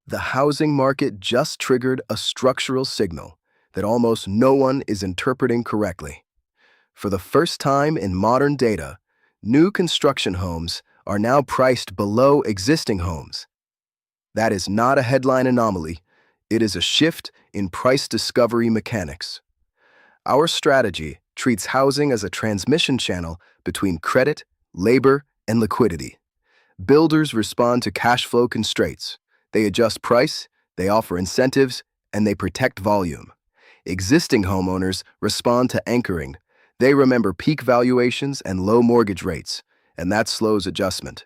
The housing market just triggered a structural signal that almost no one is interpreting correctly. For the first time in modern data, new construction homes are now priced below existing homes. That is not a headline anomaly, it is a shift in price discovery mechanics. Our strategy treats housing as a transmission channel between credit, labor, and liquidity. Builders respond to cash flow constraints. They adjust price, they offer incentives, and they protect volume. Existing homeowners respond to anchoring. They remember peak valuations and low mortgage rates, and that slows adjustment.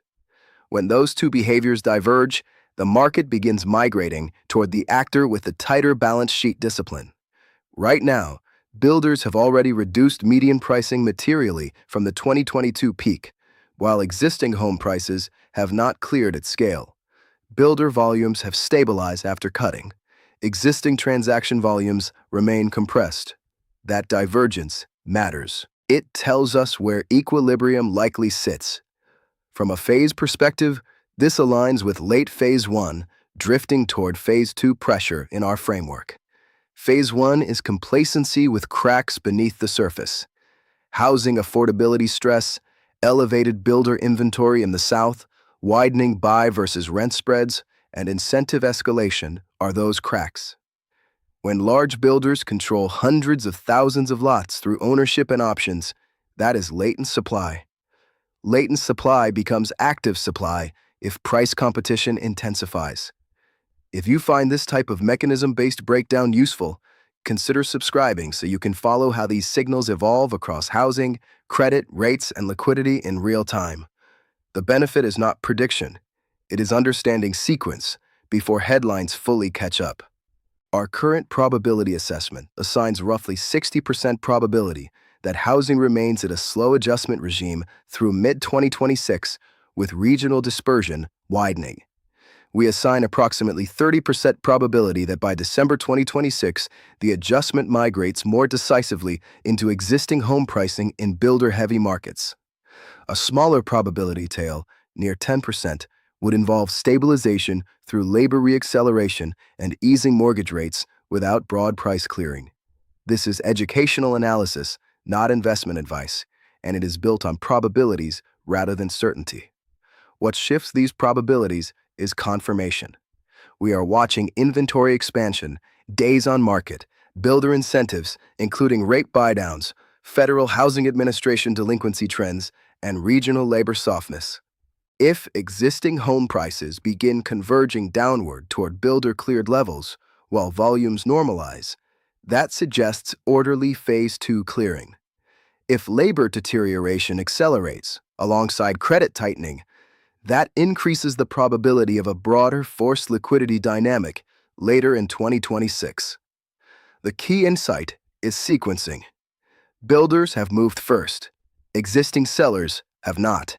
When those two behaviors diverge, the market begins migrating toward the actor with the tighter balance sheet discipline. Right now, builders have already reduced median pricing materially from the 2022 peak, while existing home prices have not cleared at scale. Builder volumes have stabilized after cutting. Existing transaction volumes remain compressed. That divergence matters. It tells us where equilibrium likely sits. From a phase perspective, this aligns with late Phase 1, drifting toward Phase 2 pressure in our framework. Phase 1 is complacency with cracks beneath the surface. Housing affordability stress, elevated builder inventory in the South, widening buy versus rent spreads, and incentive escalation are those cracks. When large builders control hundreds of thousands of lots through ownership and options, that is latent supply. Latent supply becomes active supply if price competition intensifies. If you find this type of mechanism-based breakdown useful, consider subscribing so you can follow how these signals evolve across housing, credit, rates, and liquidity in real time. The benefit is not prediction. It is understanding sequence before headlines fully catch up. Our current probability assessment assigns roughly 60% probability that housing remains at a slow adjustment regime through mid-2026, with regional dispersion widening. We assign approximately 30% probability that by December 2026, the adjustment migrates more decisively into existing home pricing in builder-heavy markets. A smaller probability tail, near 10%, would involve stabilization through labor reacceleration and easing mortgage rates without broad price clearing. This is educational analysis, not investment advice, and it is built on probabilities rather than certainty. What shifts these probabilities is confirmation. We are watching inventory expansion, days on market, builder incentives, including rate buydowns, Federal Housing Administration delinquency trends, and regional labor softness. If existing home prices begin converging downward toward builder-cleared levels while volumes normalize, that suggests orderly Phase 2 clearing. If labor deterioration accelerates alongside credit tightening, that increases the probability of a broader forced liquidity dynamic later in 2026. The key insight is sequencing. Builders have moved first. Existing sellers have not.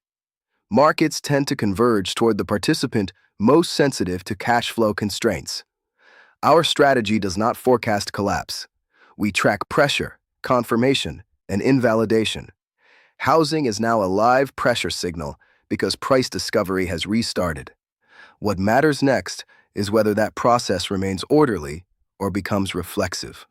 Markets tend to converge toward the participant most sensitive to cash flow constraints. Our strategy does not forecast collapse. We track pressure, confirmation, and invalidation. Housing is now a live pressure signal because price discovery has restarted. What matters next is whether that process remains orderly or becomes reflexive.